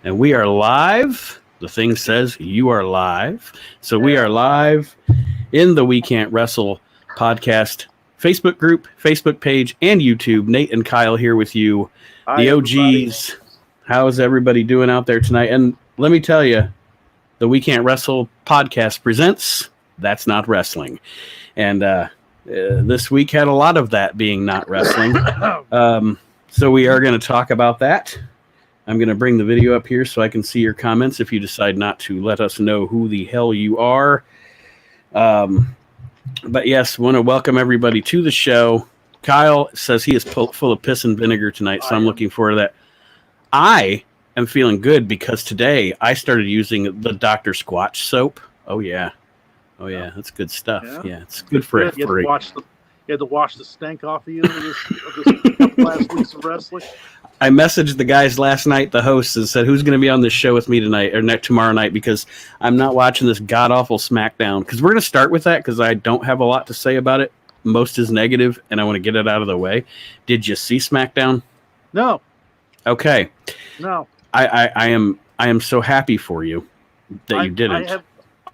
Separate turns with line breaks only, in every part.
And we are live. The thing says you are live. So we are live in the We Can't Wrestle podcast Facebook group, Facebook page, and YouTube. Nate and Kyle here with you.
Hi,
the OGs.
everybody.
How's everybody doing out there tonight? And let me tell you, the We Can't Wrestle podcast presents That's Not Wrestling. And this week had a lot of that being not wrestling. So we are going to talk about that. I'm going to bring the video up here so I can see your comments. If you decide not to, let us know who the hell you are. But yes, want to welcome everybody to the show. Kyle says he is full of piss and vinegar tonight, so I'm looking forward to that. I am feeling good because today I started using the Dr. Squatch soap. Oh, yeah. Oh, yeah. That's good stuff. Yeah, it's good for it.
You had to wash the stank off of you of this last week's of wrestling.
I messaged the guys last night, the hosts, and said, who's going to be on this show with me tonight or tomorrow night, because I'm not watching this god-awful SmackDown. Because we're going to start with that because I don't have a lot to say about it. Most is negative, and I want to get it out of the way. Did you see SmackDown?
No.
Okay.
No.
I am so happy for you that you didn't.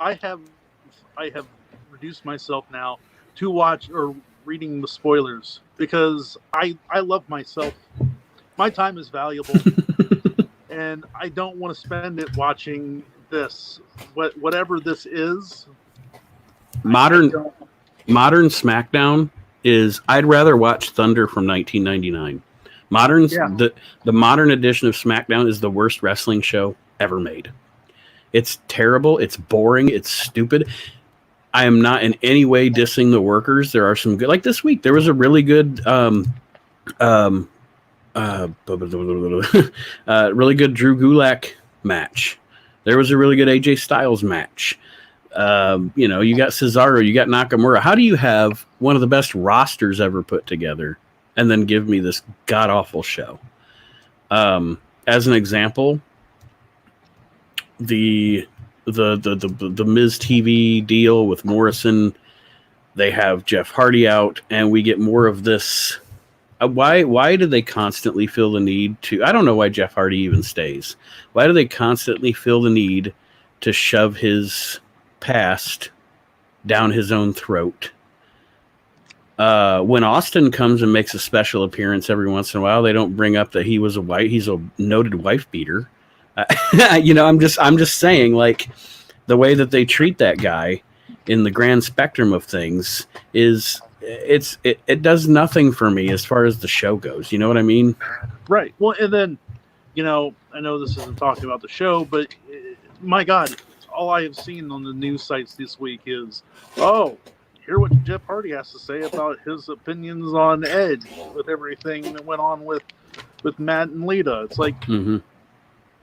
I have reduced myself now to watch or reading the spoilers because I love myself. My time is valuable, and I don't want to spend it watching this. Whatever this is,
Modern SmackDown is. I'd rather watch Thunder from 1999. The modern edition of SmackDown is the worst wrestling show ever made. It's terrible. It's boring. It's stupid. I am not in any way dissing the workers. There are some good, like this week, there was a really good, really good Drew Gulak match. There was a really good AJ Styles match. You got Cesaro, you got Nakamura. How do you have one of the best rosters ever put together and then give me this god awful show? As an example, the Miz TV deal with Morrison, they have Jeff Hardy out, and we get more of this. Why do they constantly feel the need to? I don't know why Jeff Hardy even stays. Why do they constantly feel the need to shove his past down his own throat? When Austin comes and makes a special appearance every once in a while, they don't bring up that he's a noted wife beater. I'm just saying, like, the way that they treat that guy in the grand spectrum of things is it does nothing for me as far as the show goes. You know what I mean?
Right. Well, and then, I know this isn't talking about the show, but my God, all I have seen on the news sites this week is, hear what Jeff Hardy has to say about his opinions on Edge with everything that went on with Matt and Lita. It's like, and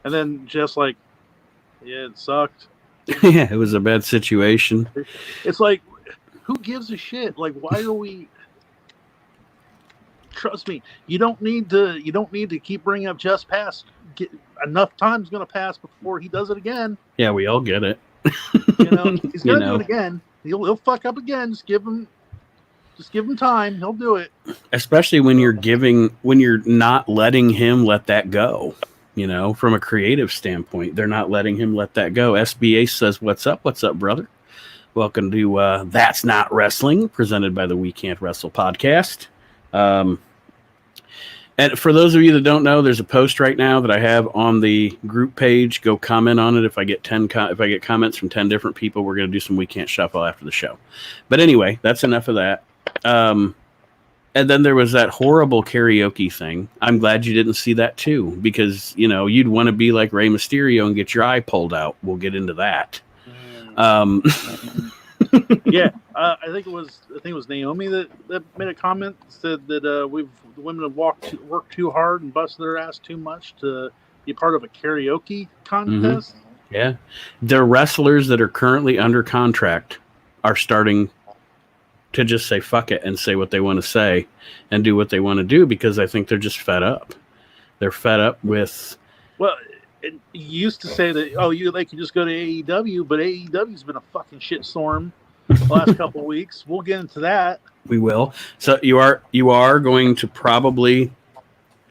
then just like, yeah, it sucked.
Yeah, it was a bad situation.
It's like, who gives a shit? Like, why are we? Trust me, you don't need to keep bringing up just past. Enough time's going to pass before he does it again.
Yeah, we all get it.
He's going to do it again. He'll fuck up again. Just give him time. He'll do it.
Especially when you're not letting him let that go. From a creative standpoint, they're not letting him let that go. SBA says, "What's up? What's up, brother? Welcome to That's Not Wrestling, presented by the We Can't Wrestle podcast." And for those of you that don't know, there's a post right now that I have on the group page. Go comment on it. If I get comments from 10 different people, we're going to do some We Can't Shuffle after the show. But anyway, that's enough of that. And then there was that horrible karaoke thing. I'm glad you didn't see that too, because you'd want to be like Rey Mysterio and get your eye pulled out. We'll get into that.
Yeah, I think it was Naomi that made a comment, said that the women have worked too hard and busted their ass too much to be part of a karaoke contest.
Yeah, the wrestlers that are currently under contract are starting to just say fuck it and say what they want to say and do what they want to do, because I think they're just fed up. They're fed up with.
Well, you used to say that they can just go to AEW, but AEW's been a fucking shitstorm the last couple of weeks. We'll get into that.
We will. So you are going to probably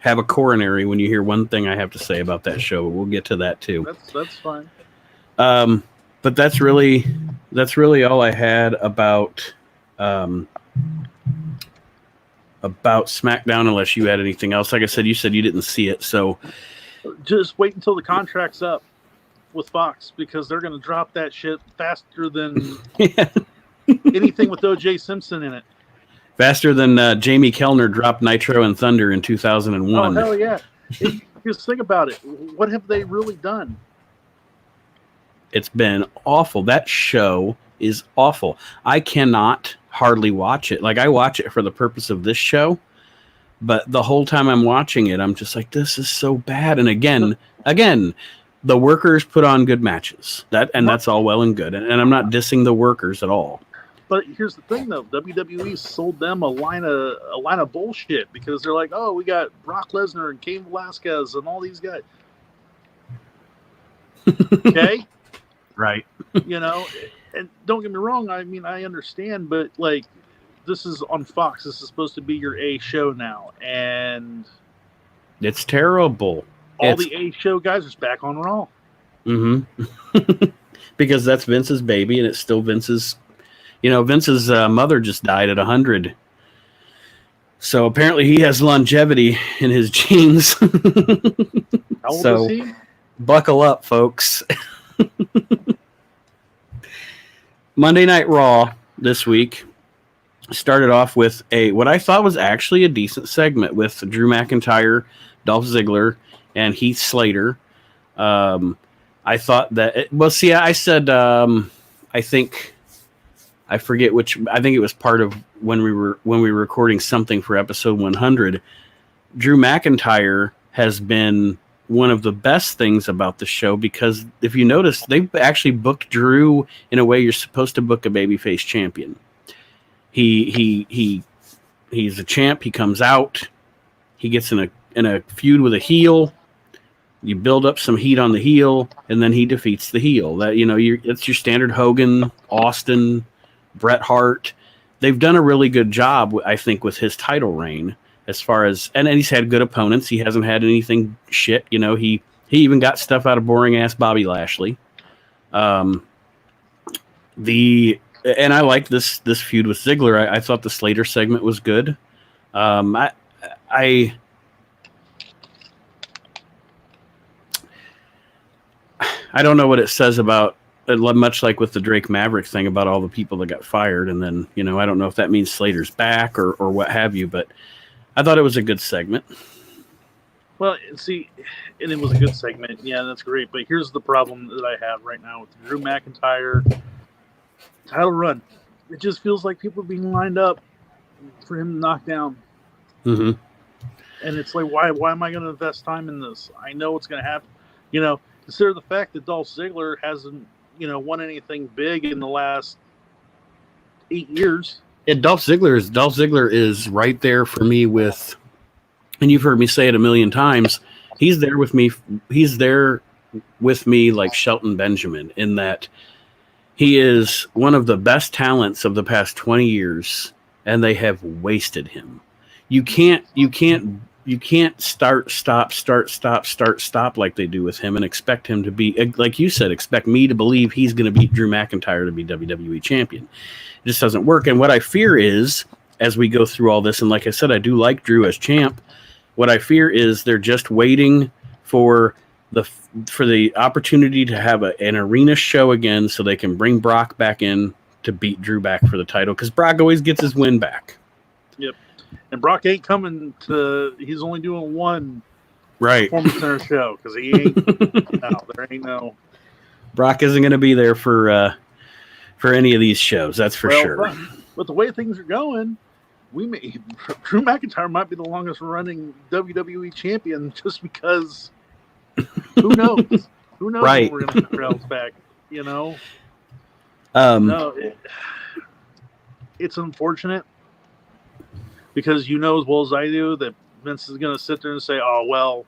have a coronary when you hear one thing I have to say about that show. We'll get to that too.
That's fine.
But that's really all I had about SmackDown. Unless you had anything else, like I said, you said you didn't see it, so
Just wait until the contract's up with Fox, because they're going to drop that shit faster than anything with O.J. Simpson in it.
Faster than Jamie Kellner dropped Nitro and Thunder in 2001.
Oh, hell yeah. Just think about it. What have they really done?
It's been awful. That show is awful. I cannot hardly watch it. Like, I watch it for the purpose of this show, but the whole time I'm watching it, I'm just like, this is so bad. And again, the workers put on good matches. That's all well and good. And I'm not dissing the workers at all.
But here's the thing, though. WWE sold them a line of bullshit, because they're like, oh, we got Brock Lesnar and Cain Velasquez and all these guys. Okay?
Right.
You know, and don't get me wrong. I mean, I understand, but like, this is on Fox. This is supposed to be your A show now, and
it's terrible.
The A show guys are back on Raw.
Mm-hmm. Because that's Vince's baby, and it's still Vince's. You know, Vince's mother just died at 100. So apparently he has longevity in his genes.
How old is he?
Buckle up, folks. Monday Night Raw this week started off with what I thought was actually a decent segment with Drew McIntyre, Dolph Ziggler, and Heath Slater. I thought that I said I forget which. I think it was part of when we were recording something for episode 100. Drew McIntyre has been one of the best things about the show, because if you notice, they've actually booked Drew in a way you're supposed to book a babyface champion. He's a champ. He comes out. He gets in a feud with a heel. You build up some heat on the heel, and then he defeats the heel. It's your standard Hogan, Austin, Bret Hart. They've done a really good job, I think, with his title reign, as far as, and he's had good opponents. He hasn't had anything shit. You know, he even got stuff out of boring ass Bobby Lashley. And I liked this feud with Ziggler. I thought the Slater segment was good. I don't know what it says about, much like with the Drake Maverick thing, about all the people that got fired. And then, you know, I don't know if that means Slater's back or what have you, but I thought it was a good segment.
Well, see, and it was a good segment. Yeah, that's great. But here's the problem that I have right now with the Drew McIntyre title run. It just feels like people are being lined up for him to knock down.
Mm-hmm.
And it's like, why am I going to invest time in this? I know it's going to happen. You know, consider the fact that Dolph Ziggler hasn't, won anything big in the last 8 years.
Yeah, Dolph Ziggler is right there for me with, and you've heard me say it a million times, he's there with me. He's there with me like Shelton Benjamin, in that he is one of the best talents of the past 20 years, and they have wasted him. You can't start, stop like they do with him and expect him to be, like you said, expect me to believe he's going to beat Drew McIntyre to be WWE champion. It just doesn't work. And what I fear is, as we go through all this, and like I said, I do like Drew as champ, what I fear is they're just waiting for the opportunity to have an arena show again, so they can bring Brock back in to beat Drew back for the title, because Brock always gets his win back.
Yep. And Brock ain't coming to. He's only doing one
Performance
Center show, because he ain't. No, there ain't no.
Brock isn't going to be there for any of these shows. That's for sure.
But the way things are going, Drew McIntyre might be the longest running WWE champion, just because. Who knows? Who knows when we're going to get crowds back? You know. No, it's unfortunate. Because you know as well as I do that Vince is going to sit there and say, oh, well,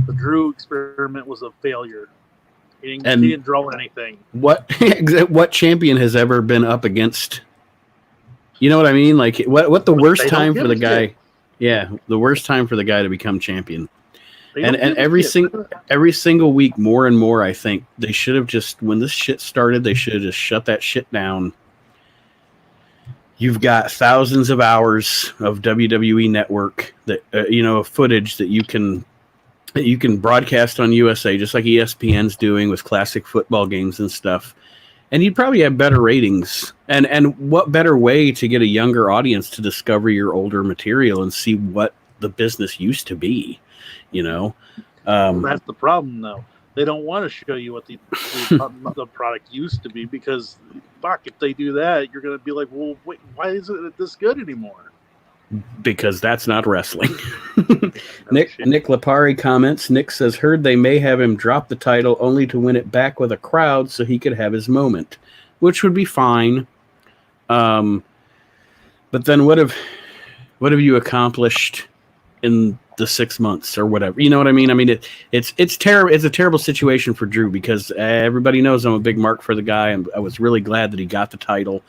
the Drew experiment was a failure. He didn't draw anything.
What champion has ever been up against? You know what I mean? Like, what the worst time for the guy? Yeah, the worst time for the guy to become champion.
They
And
don't give a
every
shit.
every single week, more and more, I think they should have just, when this shit started, they should have just shut that shit down. You've got thousands of hours of WWE Network that footage that you can broadcast on USA, just like ESPN's doing with classic football games and stuff. And you'd probably have better ratings. And what better way to get a younger audience to discover your older material and see what the business used to be, you know?
That's the problem, though. They don't want to show you what the product used to be, because, fuck, if they do that, you're going to be like, well, wait, why isn't it this good anymore?
Because that's not wrestling. Nick Lapari comments, Nick says, heard they may have him drop the title only to win it back with a crowd so he could have his moment, which would be fine. But then what have you accomplished in the 6 months or whatever? You know what I mean? I mean, it's terrible. It's a terrible situation for Drew, because everybody knows I'm a big mark for the guy, and I was really glad that he got the title.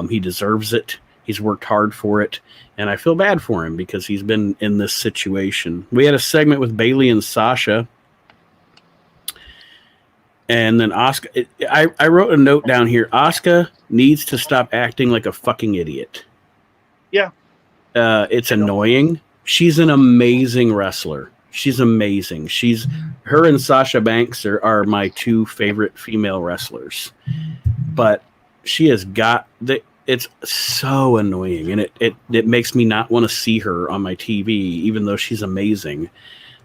He deserves it. He's worked hard for it, and I feel bad for him because he's been in this situation. We had a segment with Bayley and Sasha, and then Asuka. I wrote a note down here. Asuka needs to stop acting like a fucking idiot.
Yeah.
It's annoying. She's an amazing wrestler. She's amazing. Her and Sasha Banks are my two favorite female wrestlers. But she has got it's so annoying, and it makes me not want to see her on my TV, even though she's amazing.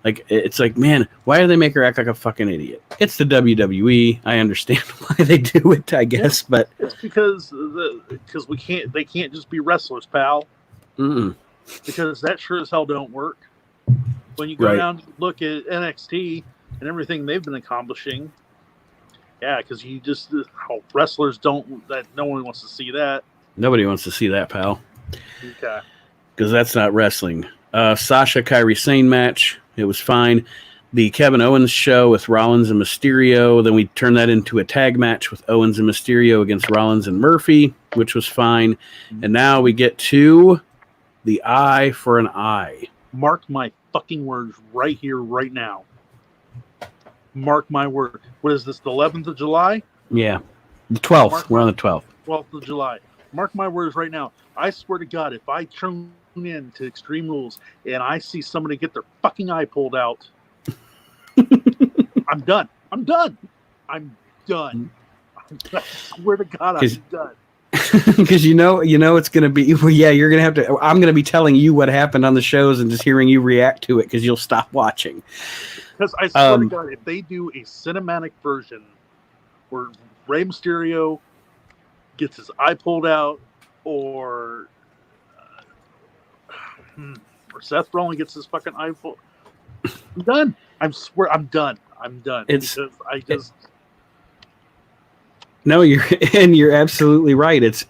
Like, it's like, man, why do they make her act like a fucking idiot? It's the WWE. I understand why they do it, I guess, but
it's because they can't just be wrestlers, pal.
Mm-mm.
Because that sure as hell don't work. When you go down and look at NXT and everything they've been accomplishing, yeah, because wrestlers don't, that no one wants to see that.
Nobody wants to see that, pal.
Okay.
Because that's not wrestling. Sasha Kairi Sane match, it was fine. The Kevin Owens show with Rollins and Mysterio, then we turned that into a tag match with Owens and Mysterio against Rollins and Murphy, which was fine. And now we get to the eye for an eye.
Mark my fucking words right here, right now. Mark my word. What is this, the 11th of July?
Yeah. The 12th. We're on the 12th.
12th of July. Mark my words right now. I swear to God, if I tune in to Extreme Rules and I see somebody get their fucking eye pulled out, I'm done. I'm done. I swear to God, I'm done.
Because you know it's going to be, well, yeah, you're going to have to, I'm going to be telling you what happened on the shows and just hearing you react to it, because you'll stop watching.
Because I swear to God, if they do a cinematic version where Rey Mysterio gets his eye pulled out, or Seth Rollins gets his fucking eye pulled, I'm done. I swear, I'm done.
No, you're absolutely right. It's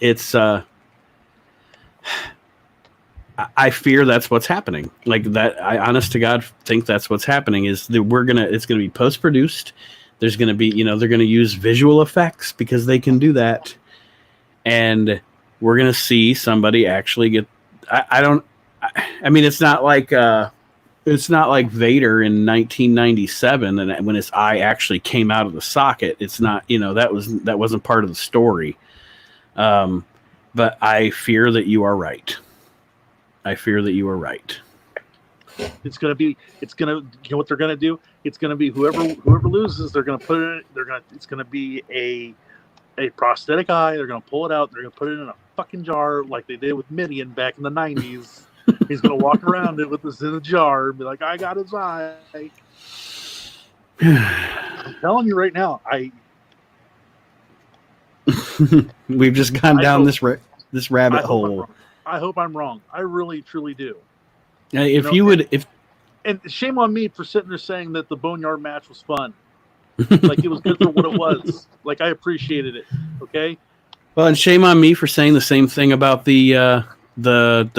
I fear that's what's happening. Like that, I honest to God think that's what's happening, is that it's gonna be post-produced. There's gonna be, they're gonna use visual effects because they can do that. And we're gonna see somebody actually get, I mean, it's not like Vader in 1997, and when his eye actually came out of the socket. It's not, that wasn't part of the story. But I fear that you are right. It's
gonna be, you know what they're gonna do? It's gonna be whoever loses, they're gonna put it. It's gonna be a prosthetic eye. They're gonna pull it out. They're gonna put it in a fucking jar like they did with Midian back in the 90s. He's gonna walk around it with this in a jar and be like, "I got his eye." I'm telling you right now,
we've just gone down this rabbit hole.
I hope I'm wrong. I really, truly do. And shame on me for sitting there saying that the Boneyard match was fun. Like, it was good for what it was. Like, I appreciated it. Okay.
Well, and shame on me for saying the same thing about the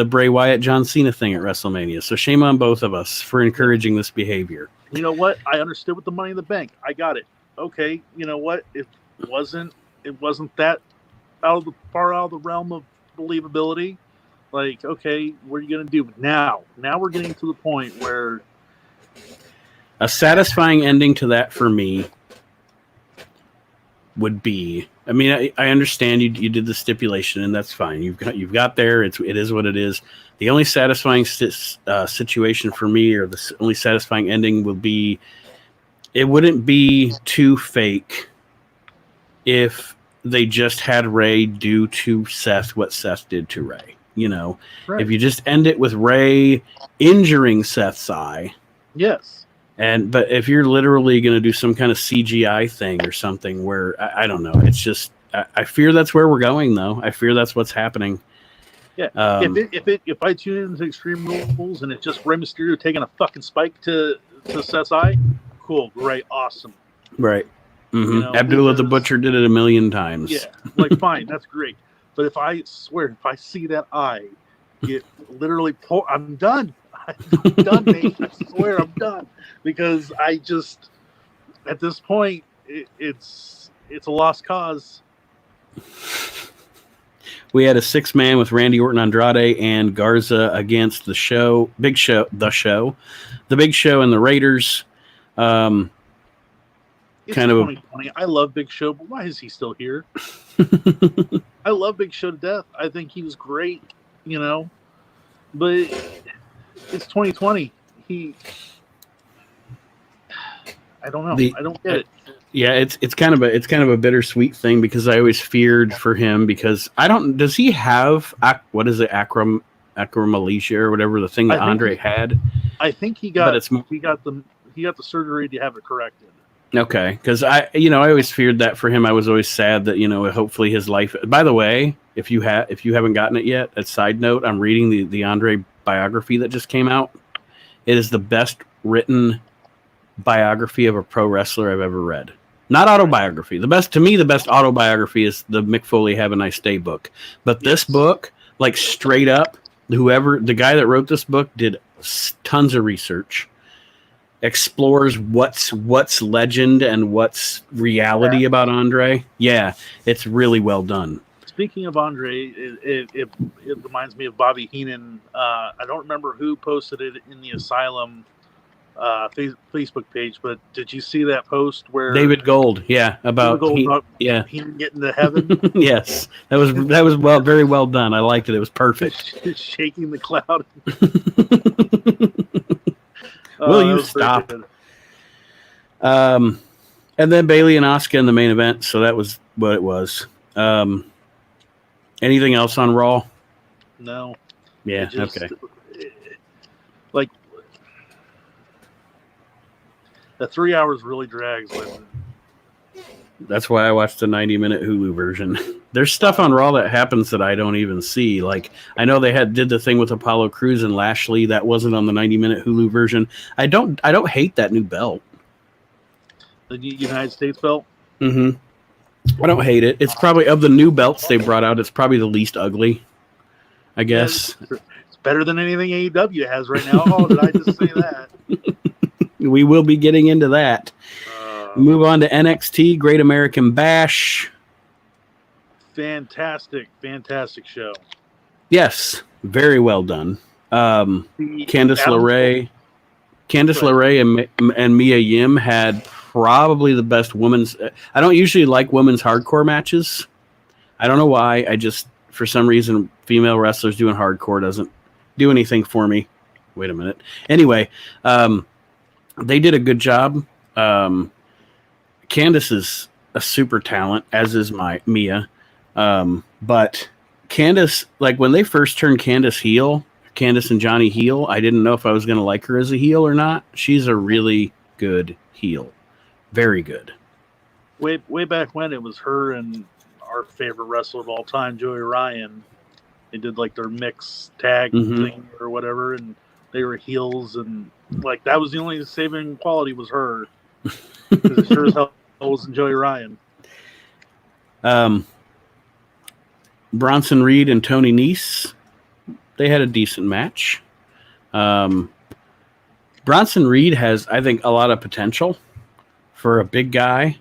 Bray Wyatt John Cena thing at WrestleMania. So shame on both of us for encouraging this behavior.
You know what? I understood with the Money in the Bank. I got it. Okay. You know what? It wasn't that far out of the realm of believability. Like, okay, what are you gonna do now? Now we're getting to the point where
a satisfying ending to that for me would be. I mean, I understand you did the stipulation, and that's fine. You've got there. It is what it is. The only satisfying situation for me, or the only satisfying ending, will be. It wouldn't be too fake if they just had Ray do to Seth what Seth did to Ray. You know,
right.
If you just end it with Ray injuring Seth's eye.
Yes.
But if you're literally going to do some kind of CGI thing or something where, I don't know, it's just, I fear that's where we're going, though. I fear that's what's happening.
Yeah. If I tune into Extreme Rules and it's just Rey Mysterio taking a fucking spike to Seth's eye, cool, great, awesome.
Right. Mm-hmm. You know, Abdullah the Butcher did it 1,000,000 times.
Yeah, like fine, that's great. But if I see that eye get literally I'm done. I'm done, mate. I swear I'm done. Because I just, at this point, it's a lost cause.
We had a 6-man with Randy Orton, Andrade, and Garza against the Big Show, the Big Show, and the Raiders.
It's kind of 2020. I love Big Show, but why is he still here? I love Big Show to death. I think he was great, you know, but it's 2020. I don't know. I don't get it.
Yeah, it's kind of a bittersweet thing because I always feared for him because does he have what is it, acromegalia or whatever the thing that Andre had?
I think he got the surgery to have it corrected.
Okay, because I always feared that for him. I was always sad that hopefully his life. By the way, if you haven't gotten it yet, a side note, I'm reading the Andre biography that just came out. It is the best written biography of a pro wrestler I've ever read. Not autobiography. The best autobiography is the Mick Foley Have a Nice Day book. But this book, like straight up, the guy that wrote this book did tons of research, explores what's legend and what's reality about Andre. Yeah, it's really well done.
Speaking of Andre, it reminds me of Bobby Heenan. I don't remember who posted it in the Asylum Facebook page, but did you see that post where
David Gold? Yeah, about
Heenan getting to heaven.
Yes, that was very well done. I liked it. It was perfect.
Shaking the cloud.
Will you stop? And then Bayley and Asuka in the main event. So that was what it was. Anything else on Raw?
No.
Yeah. Okay.
Like the 3 hours really drags.
That's why I watched the 90-minute Hulu version. There's stuff on Raw that happens that I don't even see. Like I know they did the thing with Apollo Crews and Lashley that wasn't on the 90-minute Hulu version. I don't hate that new belt.
The United States belt?
Mm-hmm. I don't hate it. It's probably, of the new belts they brought out, it's probably the least ugly, I guess.
Yeah, it's better than anything AEW has right now. Oh, did I just say that?
We will be getting into that. Move on to NXT, Great American Bash.
Fantastic show.
Yes, very well done. Candice LeRae and Mia Yim had probably the best women's. I don't usually like women's hardcore matches. I don't know why. I just, for some reason, female wrestlers doing hardcore doesn't do anything for me. Wait a minute. Anyway, they did a good job. Candice is a super talent, as is Mia. But Candice, like when they first turned Candice and Johnny heel, I didn't know if I was going to like her as a heel or not. She's a really good heel. Very good.
Way back when it was her and our favorite wrestler of all time, Joey Ryan. They did like their mixed tag thing or whatever, and they were heels, and like that was the only saving quality was her. Because it sure as hell wasn't Joey Ryan.
Bronson Reed and Tony Nese, they had a decent match. Bronson Reed has, I think, a lot of potential for a big guy.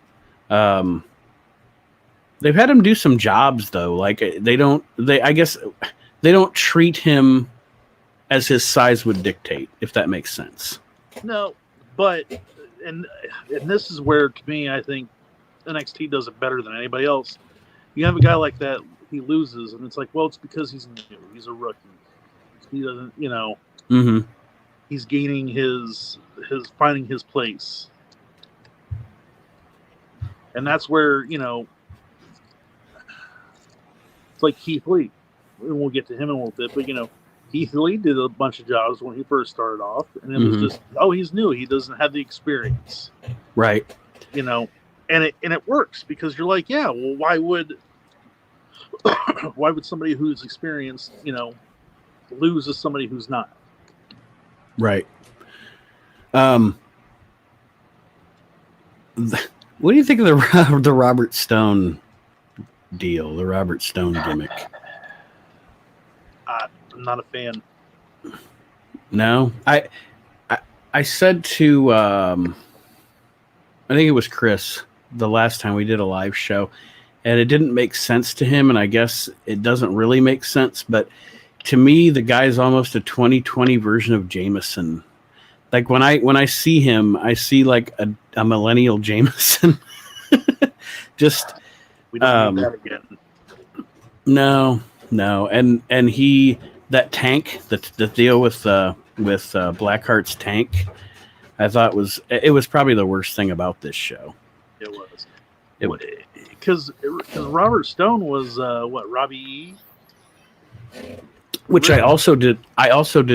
They've had him do some jobs though. Like I guess they don't treat him as his size would dictate, if that makes sense.
No, but and this is where, to me, I think NXT does it better than anybody else. You have a guy like that, he loses, and it's like, well, it's because he's new. He's a rookie. He doesn't,
Mm-hmm.
he's gaining his finding his place. And that's where, it's like Keith Lee. And we'll get to him in a little bit, but, Keith Lee did a bunch of jobs when he first started off, and it was just, he's new. He doesn't have the experience.
Right.
And it works because you're like, yeah, well, why would somebody who's experienced, lose to somebody who's not?
Right. What do you think of the Robert Stone deal, the Robert Stone gimmick?
I'm not a fan.
No, I said to I think it was Chris the last time we did a live show, and it didn't make sense to him, and I guess it doesn't really make sense, but to me the guy's almost a 2020 version of Jameson. Like when I see him, I see like a millennial Jameson. Just
we don't need that again.
No, and he that tank, the deal with Blackheart's tank, I thought it was probably the worst thing about this show.
It was. Because Robert Stone was Robbie E?
Which I also did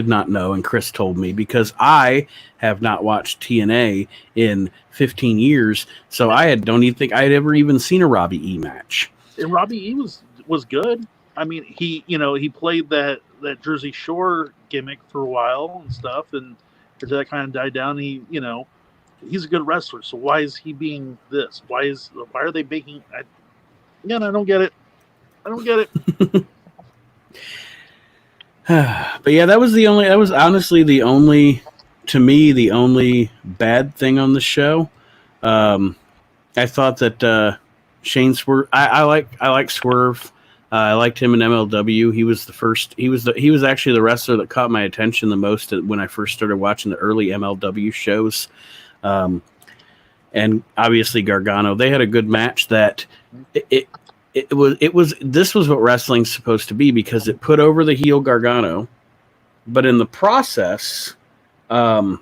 not know, and Chris told me, because I have not watched TNA in 15 years, so I don't even think I had ever even seen a Robbie E match.
And Robbie E was good. I mean, he played that Jersey Shore gimmick for a while and stuff, and after that kind of died down, he's a good wrestler. So why is he being this? Why are they making? I don't get it. I don't get it.
But yeah, that was honestly the only bad thing on the show. I thought that Shane Swerve. I like Swerve. I liked him in MLW. He was actually the wrestler that caught my attention the most when I first started watching the early MLW shows. And obviously Gargano. They had a good match that this was what wrestling's supposed to be, because it put over the heel Gargano, but in the process, it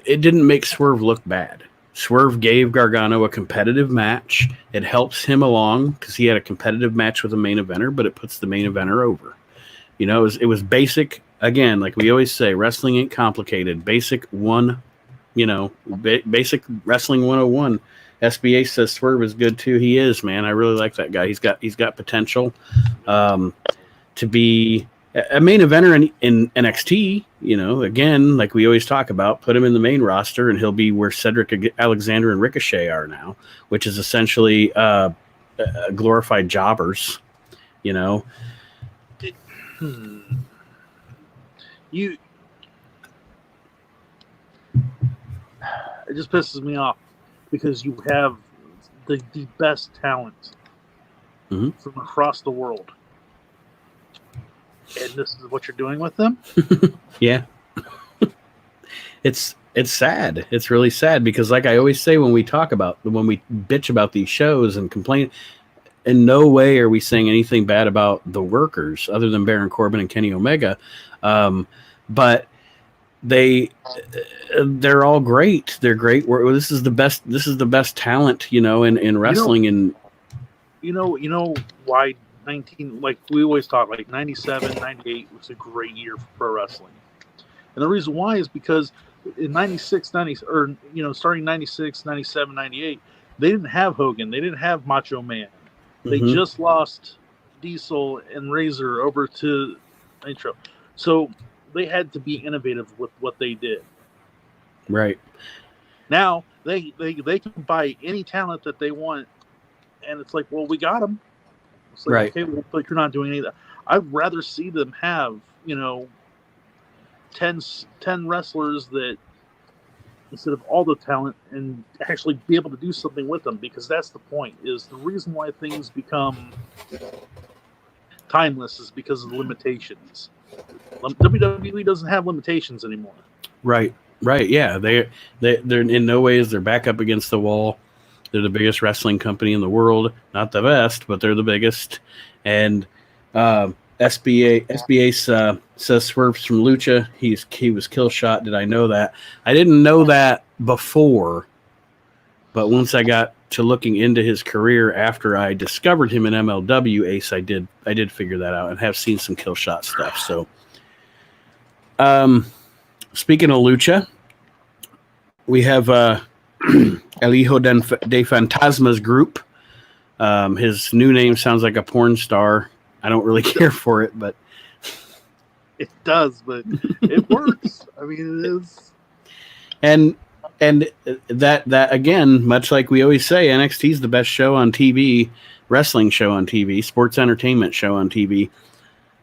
didn't make Swerve look bad. Swerve gave Gargano a competitive match. It helps him along because he had a competitive match with a main eventer, but it puts the main eventer over. It was basic. Again, like we always say, wrestling ain't complicated. Basic basic wrestling 101. SBA says Swerve is good too. He is, man. I really like that guy. He's got potential to be a main eventer in NXT. Again, like we always talk about, put him in the main roster and he'll be where Cedric Alexander and Ricochet are now, which is essentially glorified jobbers.
It just pisses me off. Because you have the best talent from across the world. And this is what you're doing with them?
Yeah. It's sad. It's really sad because, like I always say when we bitch about these shows and complain, in no way are we saying anything bad about the workers other than Baron Corbin and Kenny Omega. But they're all great. They're great. This is the best talent, in wrestling. And
why 19, like we always talk, like 97, 98 was a great year for pro wrestling. And the reason why is because in 96, 90, or, starting 96, 97, 98, they didn't have Hogan. They didn't have Macho Man. They just lost Diesel and Razor over to Nitro. So they had to be innovative with what they did.
Right.
Now they can buy any talent that they want, and it's like, well, we got them. It's like,
right.
Okay, well, but you're not doing any of that. I'd rather see them have 10 wrestlers that instead of all the talent, and actually be able to do something with them, because that's the point. Is the reason why things become timeless is because of the limitations. WWE doesn't have limitations anymore.
Right. Yeah, they're in no ways they're back up against the wall. They're the biggest wrestling company in the world. Not the best, but they're the biggest. And SBA says Swerve's from Lucha. He was kill shot. Did I know that? I didn't know that before, but once I got to looking into his career after I discovered him in MLW Ace, I did figure that out and have seen some kill shot stuff. So, speaking of Lucha, we have El Hijo de Fantasma's group. His new name sounds like a porn star. I don't really care for it, but
it does, but it works. I mean, it is.
And that again, much like we always say, NXT is the best show on TV, wrestling show on TV, sports entertainment show on TV.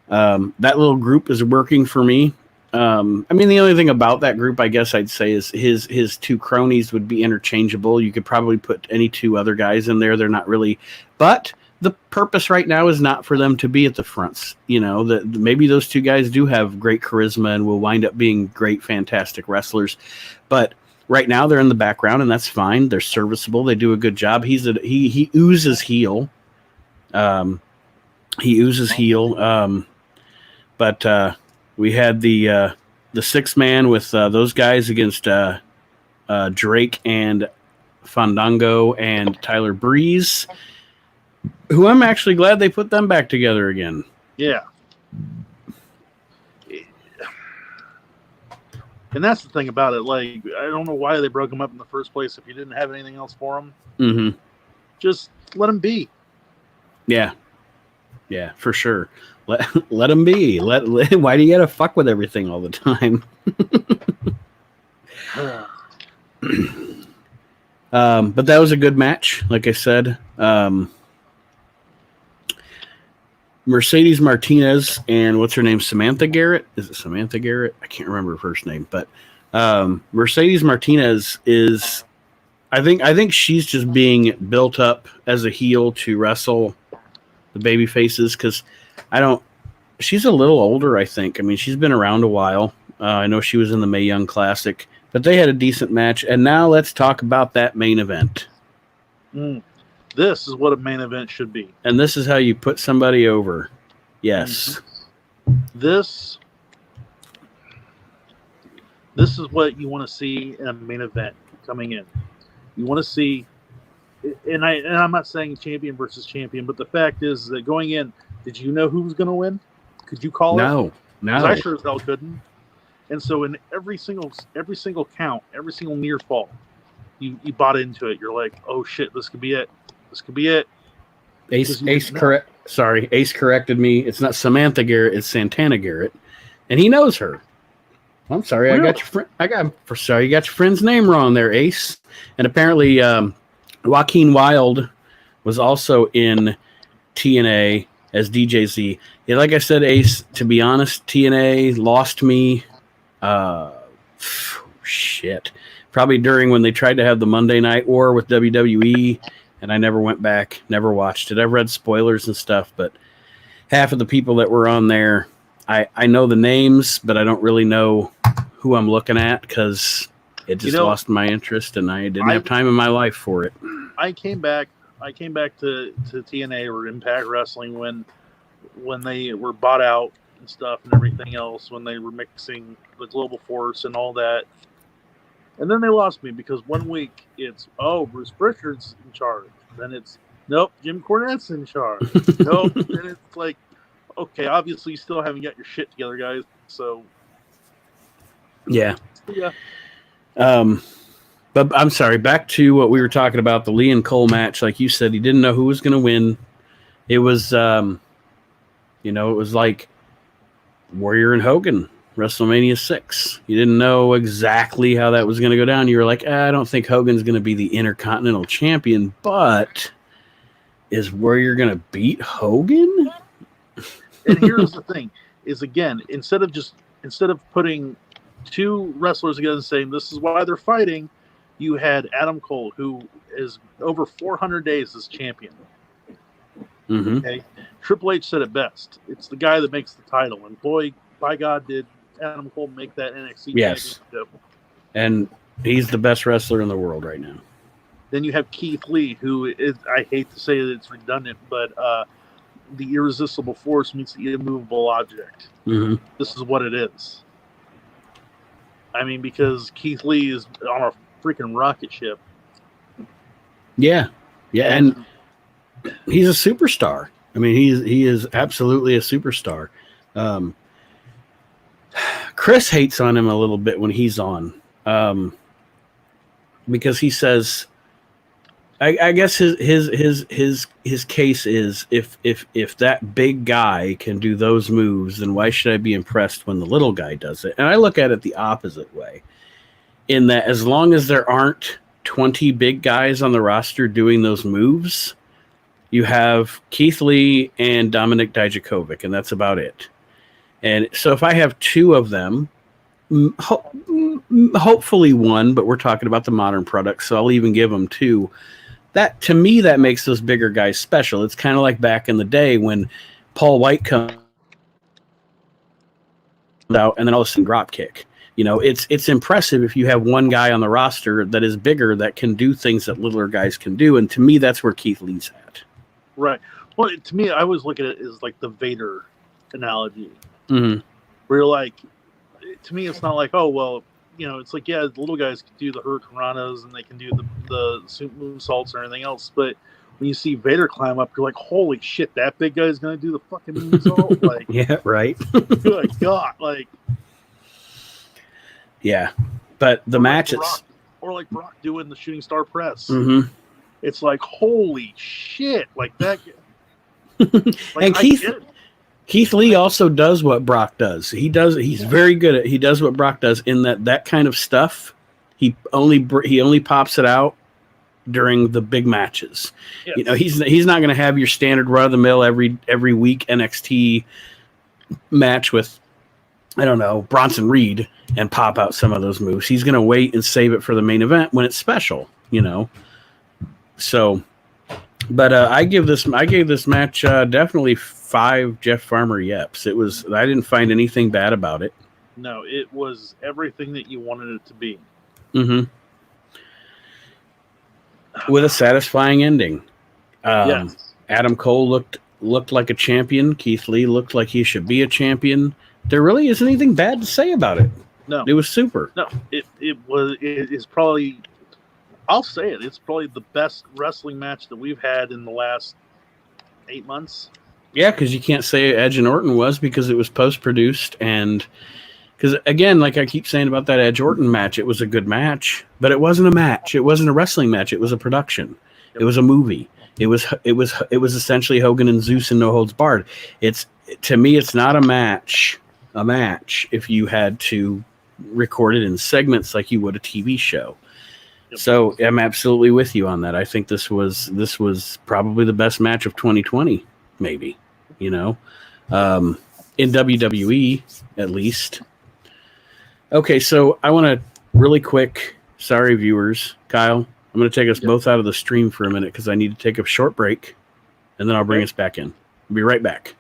That little group is working for me. I mean, the only thing about that group, I guess I'd say, is his two cronies would be interchangeable. You could probably put any two other guys in there. They're not really, but the purpose right now is not for them to be at the fronts. You know, maybe those two guys do have great charisma and will wind up being great, fantastic wrestlers. But right now they're in the background, and that's fine. They're serviceable. They do a good job. He oozes heel. But we had the 6-man with those guys against Drake and Fandango and Tyler Breeze, who I'm actually glad they put them back together again.
Yeah. And that's the thing about it. Like, I don't know why they broke them up in the first place if you didn't have anything else for them.
Mm-hmm.
Just let them be.
Yeah, for sure. Let them be. Why do you gotta fuck with everything all the time? But that was a good match, like I said. Mercedes Martinez and what's her name? Samantha Garrett? Is it Samantha Garrett? I can't remember her first name, but Mercedes Martinez is, I think she's just being built up as a heel to wrestle the baby faces, because she's a little older, I think. I mean, she's been around a while. I know she was in the Mae Young Classic, but they had a decent match. And now let's talk about that main event.
This is what a main event should be.
And this is how you put somebody over. Yes.
This is what you want to see in a main event coming in. You want to see, and I'm not saying champion versus champion, but the fact is that going in, did you know who was going to win? Could you call it?
No.
'Cause I sure as hell couldn't. And so in every single count, every single near fall, you bought into it. You're like, oh shit, this could be it. This could be it.
Ace corrected me. It's not Samantha Garrett, it's Santana Garrett, and he knows her. I'm sorry, really? You got your friend's name wrong there, Ace. And apparently, Joaquin Wilde was also in TNA as DJZ. Yeah, like I said, Ace. To be honest, TNA lost me. Shit. Probably during when they tried to have the Monday Night War with WWE. And I never went back, never watched it. I've read spoilers and stuff, but half of the people that were on there, I know the names, but I don't really know who I'm looking at because it just lost my interest, and I didn't have time in my life for it.
I came back to TNA or Impact Wrestling when they were bought out and stuff and everything else, when they were mixing the Global Force and all that. And then they lost me because one week it's, Bruce Pritchard's in charge. Then it's, nope, Jim Cornette's in charge. Nope. And it's like, okay, obviously you still haven't got your shit together, guys. So.
Yeah. But I'm sorry, back to what we were talking about, the Lee and Cole match. Like you said, he didn't know who was going to win. It was, it was like Warrior and Hogan. WrestleMania 6. You didn't know exactly how that was going to go down. You were like, I don't think Hogan's going to be the Intercontinental Champion, but is Warrior going to beat Hogan?
And here's the thing, is again, instead of putting two wrestlers together and saying this is why they're fighting, you had Adam Cole, who is over 400 days as champion.
Mm-hmm.
Okay, Triple H said it best. It's the guy that makes the title, and boy, by God, did Adam Cole make that NXT
Yes.
championship.
And he's the best wrestler in the world right now.
Then you have Keith Lee, who is, I hate to say that it's redundant, but the irresistible force meets the immovable object.
Mm-hmm.
This is what it is. I mean, because Keith Lee is on a freaking rocket ship.
Yeah. Yeah. And he's a superstar. I mean, he is absolutely a superstar. Chris hates on him a little bit when he's on, because he says, I guess his case is if that big guy can do those moves, then why should I be impressed when the little guy does it? And I look at it the opposite way, in that as long as there aren't 20 big guys on the roster doing those moves, you have Keith Lee and Dominik Dijakovic, and that's about it. And so if I have two of them, hopefully one, but we're talking about the modern product, so I'll even give them two. That, to me, that makes those bigger guys special. It's kind of like back in the day when Paul White comes out and then all of a sudden drop kick. You know, it's impressive if you have one guy on the roster that is bigger that can do things that littler guys can do. And to me, that's where Keith Lee's at.
Right. Well, to me, I always look at it as like the Vader analogy.
Mm-hmm.
Where you're like, to me, it's not like, oh, well, you know, it's like, yeah, the little guys can do the hurricanranas and they can do the moonsaults or anything else. But when you see Vader climb up, you're like, holy shit, that big guy's going to do the fucking moonsault? Like,
yeah, right.
Good God. Like,
yeah. But the match is.
Or like Brock doing the shooting star press.
Mm-hmm.
It's like, holy shit. Like that.
Like, and Keith Lee also does what Brock does. He's very good at. He does what Brock does in that kind of stuff. He only pops it out during the big matches. Yes. You know, he's not going to have your standard run of the mill every week NXT match with, I don't know, Bronson Reed and pop out some of those moves. He's going to wait and save it for the main event when it's special. You know, so. But I gave this match definitely 5 Jeff Farmer yeps. I didn't find anything bad about it.
No, it was everything that you wanted it to be.
Mm-hmm. With a satisfying ending.
Yes.
Adam Cole looked like a champion. Keith Lee looked like he should be a champion. There really isn't anything bad to say about it.
No,
it was super.
No, it is probably. I'll say it. It's probably the best wrestling match that we've had in the last 8 months.
Yeah, because you can't say Edge and Orton was, because it was post-produced, and because, again, like I keep saying about that Edge Orton match, it was a good match, but it wasn't a match. It wasn't a wrestling match. It was a production. Yep. It was a movie. It was essentially Hogan and Zeus and No Holds Barred. To me, it's not a match if you had to record it in segments like you would a TV show. So I'm absolutely with you on that. I think this was probably the best match of 2020, maybe, you know, in WWE at least. Okay, so I want to really quick, sorry viewers, Kyle, I'm going to take us both out of the stream for a minute because I need to take a short break, and then I'll bring us back in. I'll be right back.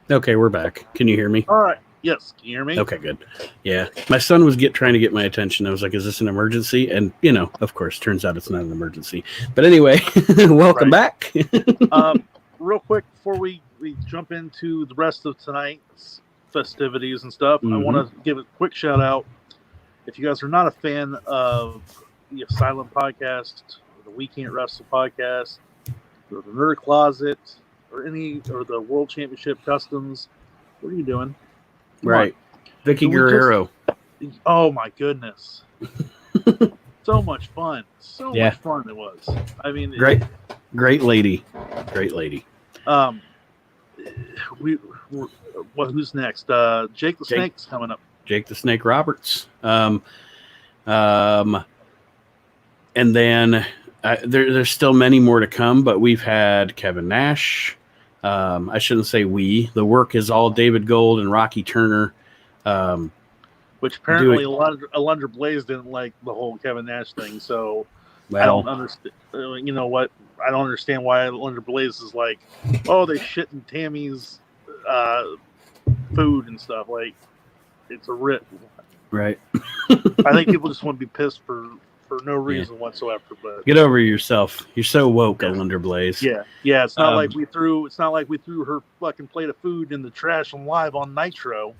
Okay, we're back. Can you hear me?
All right. Yes, can you hear me?
Okay, good. Yeah, my son was trying to get my attention. I was like, "Is this an emergency?" And of course, turns out it's not an emergency. But anyway, welcome back.
Real quick before we jump into the rest of tonight's festivities and stuff, I want to give a quick shout out. If you guys are not a fan of the Asylum podcast, or the We Can't Wrestle podcast, or the Nerd Closet, or the World Championship Customs, what are you doing?
Right. Vicky Guerrero.
Oh my goodness. So much fun. Much fun it was. I mean,
great lady.
Who's next? Jake the Snake's coming up.
Jake the Snake Roberts. And then there's still many more to come, but we've had Kevin Nash. I shouldn't say we. The work is all David Gold and Rocky Turner.
Which apparently Alundra Blaze didn't like the whole Kevin Nash thing, so I don't understand. You know what? I don't understand why Alundra Blaze is like, oh, they shit in Tammy's food and stuff. Like, it's a rip.
Right.
I think people just want to be pissed for no reason whatsoever. But
get over yourself. You're so woke, Alundra Blaze.
Yeah. It's not like we threw her fucking plate of food in the trash on live on Nitro.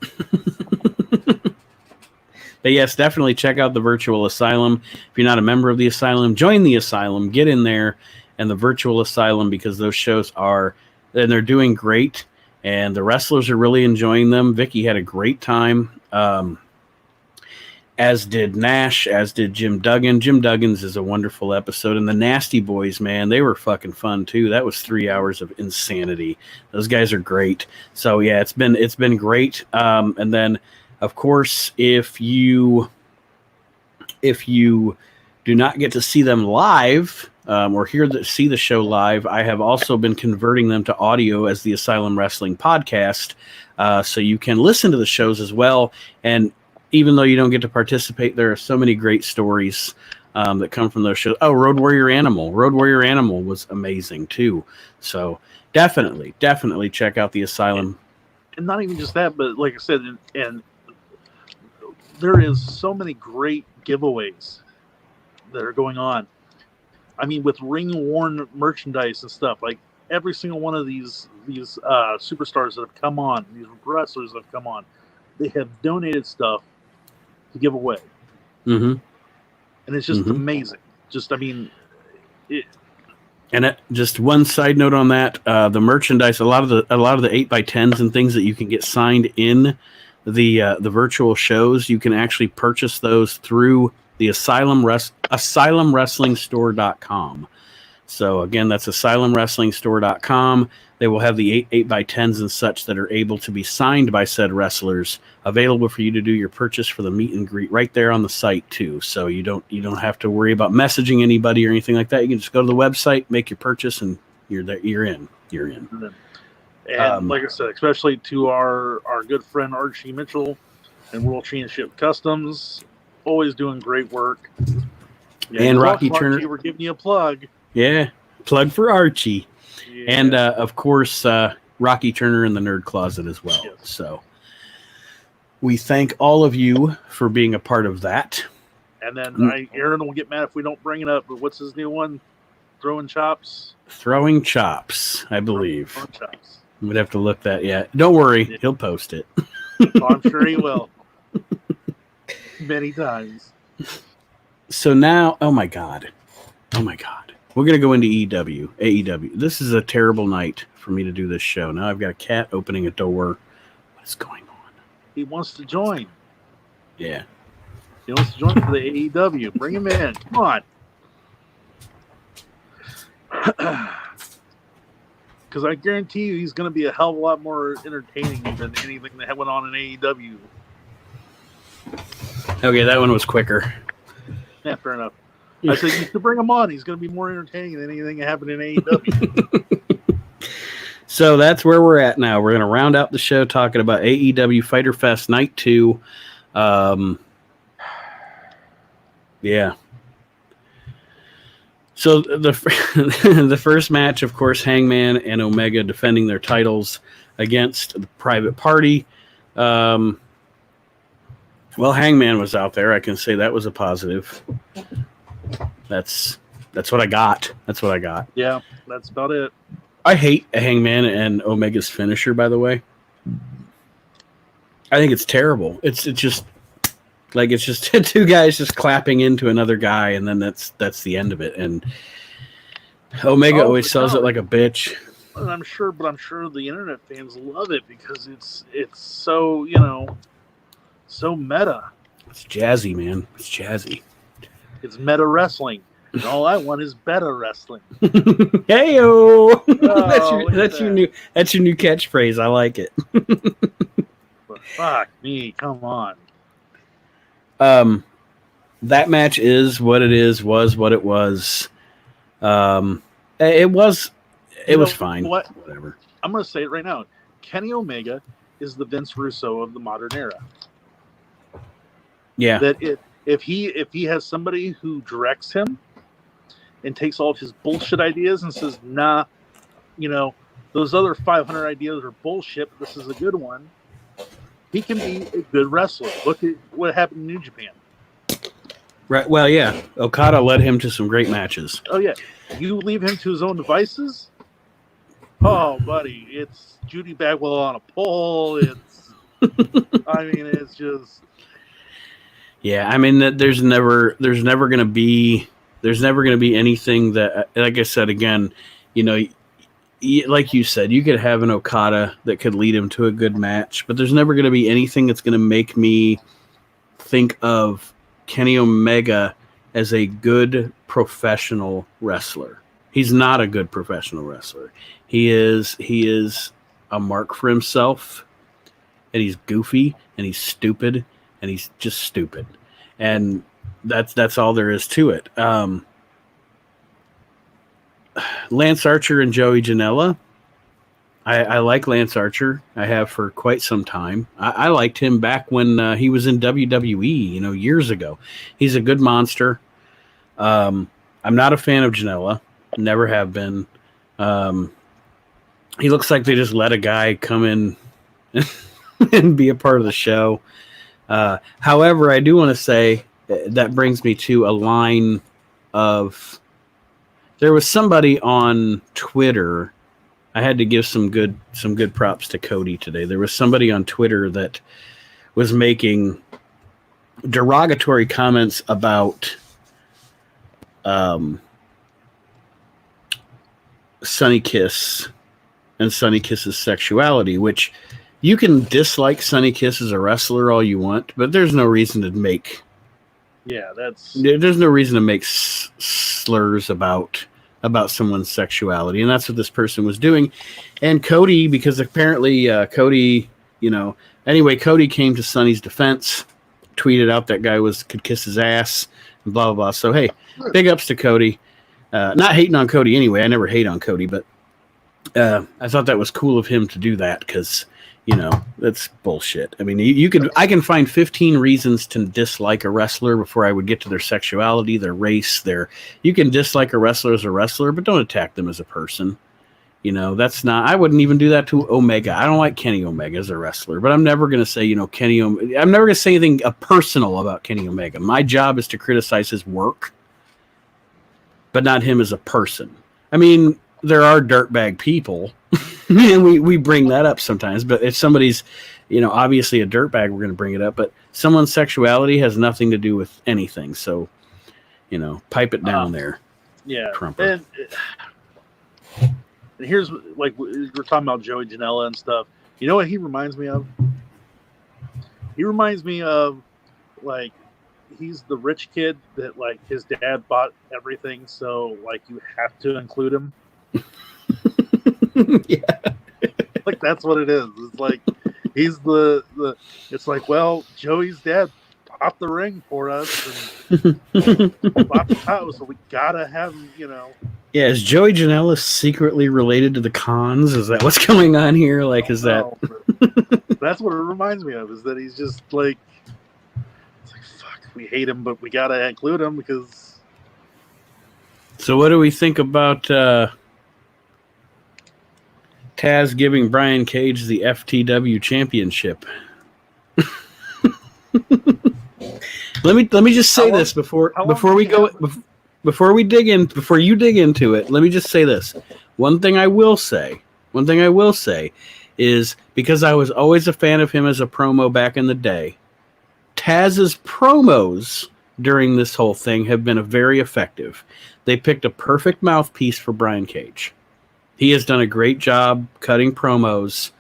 But yes, definitely check out the Virtual Asylum. If you're not a member of the Asylum, join the Asylum. Get in there and the Virtual Asylum, because those shows they're doing great, and the wrestlers are really enjoying them. Vicky had a great time. As did Nash, as did Jim Duggan. Jim Duggan's is a wonderful episode. And the Nasty Boys, man, they were fucking fun too. That was 3 hours of insanity. Those guys are great. So yeah, it's been great. And then, of course, if you do not get to see them live or see the show live, I have also been converting them to audio as the Asylum Wrestling Podcast, so you can listen to the shows as well. And even though you don't get to participate, there are so many great stories that come from those shows. Oh, Road Warrior Animal. Road Warrior Animal was amazing too. So definitely check out the Asylum.
And not even just that, but like I said, and there is so many great giveaways that are going on. I mean, with ring-worn merchandise and stuff, like every single one of these superstars that have come on, these wrestlers that have come on, they have donated stuff to give away.
Mm-hmm.
And it's just amazing. Just, I mean,
just one side note on that: the merchandise, a lot of the 8x10s and things that you can get signed in the virtual shows, you can actually purchase those through the asylumwrestlingstore.com. So again, that's asylumwrestlingstore.com. They will have the 8x10s and such that are able to be signed by said wrestlers available for you to do your purchase for the meet and greet right there on the site too. So you don't have to worry about messaging anybody or anything like that. You can just go to the website, make your purchase, and you're there. You're in.
And like I said, especially to our good friend Archie Mitchell and World Championship Customs, always doing great work. Yeah,
and Rocky Turner.
Archie, we're giving you a plug.
Yeah, plug for Archie.
Yeah.
And, of course, Rocky Turner in the Nerd Closet as well. Yes. So we thank all of you for being a part of that.
And then Aaron will get mad if we don't bring it up, but what's his new one? Throwing Chops?
Throwing Chops, I believe.
Throwing Chops.
We'd have to look that yet. Don't worry, he'll post it.
Oh, I'm sure he will. Many times.
So now, oh my God. We're going to go into AEW. This is a terrible night for me to do this show. Now I've got a cat opening a door. What is going on?
He wants to join.
Yeah.
He wants to join for the AEW. Bring him in. Come on. Because I guarantee you he's going to be a hell of a lot more entertaining than anything that went on in AEW.
Okay, that one was quicker.
Yeah, fair enough. I said you should bring him on. He's going to be more entertaining than anything that happened in AEW.
So that's where we're at now. We're going to round out the show talking about AEW Fyter Fest Night 2. Yeah. So the first match, of course, Hangman and Omega defending their titles against the Private Party. Well, Hangman was out there. I can say that was a positive. That's what I got. That's what I got.
Yeah, that's about it.
I hate Hangman and Omega's finisher, by the way. I think it's terrible. It's just two guys just clapping into another guy, and then that's the end of it. And Omega always sells it like a bitch.
And I'm sure the internet fans love it because it's so so meta.
It's jazzy, man. It's jazzy.
It's meta wrestling. And all I want is better wrestling.
Heyo!
Oh,
that's your new catchphrase. I like it.
But fuck me, come on.
That match is what it is. Was what it was. It was fine. Whatever.
I'm gonna say it right now. Kenny Omega is the Vince Russo of the modern era.
Yeah.
That if he has somebody who directs him and takes all of his bullshit ideas and says, nah, those other 500 ideas are bullshit, but this is a good one, he can be a good wrestler. Look at what happened in New Japan.
Right. Well, yeah. Okada led him to some great matches.
Oh, yeah. You leave him to his own devices? Oh, buddy. It's Judy Bagwell on a pole. It's just...
Yeah, I mean, there's never going to be anything that, like I said again, like you said, you could have an Okada that could lead him to a good match, but there's never going to be anything that's going to make me think of Kenny Omega as a good professional wrestler. He's not a good professional wrestler. He is a mark for himself, and he's goofy, and he's stupid, and he's just stupid. And that's all there is to it. Lance Archer and Joey Janela. I like Lance Archer. I have for quite some time. I liked him back when he was in WWE, years ago. He's a good monster. I'm not a fan of Janela. Never have been. He looks like they just let a guy come in and be a part of the show. However, I do want to say that brings me to a line of... There was somebody on Twitter. I had to give some good props to Cody today. There was somebody on Twitter that was making derogatory comments about Sonny Kiss and Sonny Kiss's sexuality, which you can dislike Sonny Kiss as a wrestler all you want, but there's no reason to make...
Yeah,
there's no reason to make slurs about someone's sexuality, and that's what this person was doing. And Cody, because apparently Cody, anyway, Cody came to Sonny's defense, tweeted out that guy could kiss his ass, and blah blah blah. So hey, big ups to Cody. Not hating on Cody anyway. I never hate on Cody, but I thought that was cool of him to do that because. That's bullshit. I mean, I can find 15 reasons to dislike a wrestler before I would get to their sexuality, their race, you can dislike a wrestler as a wrestler, but don't attack them as a person. That's not, I wouldn't even do that to Omega. I don't like Kenny Omega as a wrestler, but I'm never going to say, I'm never going to say anything personal about Kenny Omega. My job is to criticize his work, but not him as a person. I mean, there are dirtbag people. And we bring that up sometimes, but if somebody's, obviously a dirtbag, we're going to bring it up. But someone's sexuality has nothing to do with anything. So, pipe it down there.
Yeah.
Trumper.
And here's, like, we're talking about Joey Janela and stuff. You know what he reminds me of? He reminds me of, like, he's the rich kid that, like, his dad bought everything. So, like, you have to include him.
Yeah.
Like that's what it is. It's like he's the it's like, well, Joey's dad bought the ring for us and bought the house, so we gotta have him,
Yeah, is Joey Janela secretly related to the Khans? Is that what's going on here? Like, is that
that's what it reminds me of, is that he's just like, it's like, fuck, we hate him, but we gotta include him because.
So what do we think about Taz giving Brian Cage the FTW championship? Let me just say
How long-
this before
how long
before
do
we
you
go
have-
before you dig into it. Let me just say this. One thing I will say is, because I was always a fan of him as a promo back in the day, Taz's promos during this whole thing have been very effective. They picked a perfect mouthpiece for Brian Cage. He has done a great job cutting promos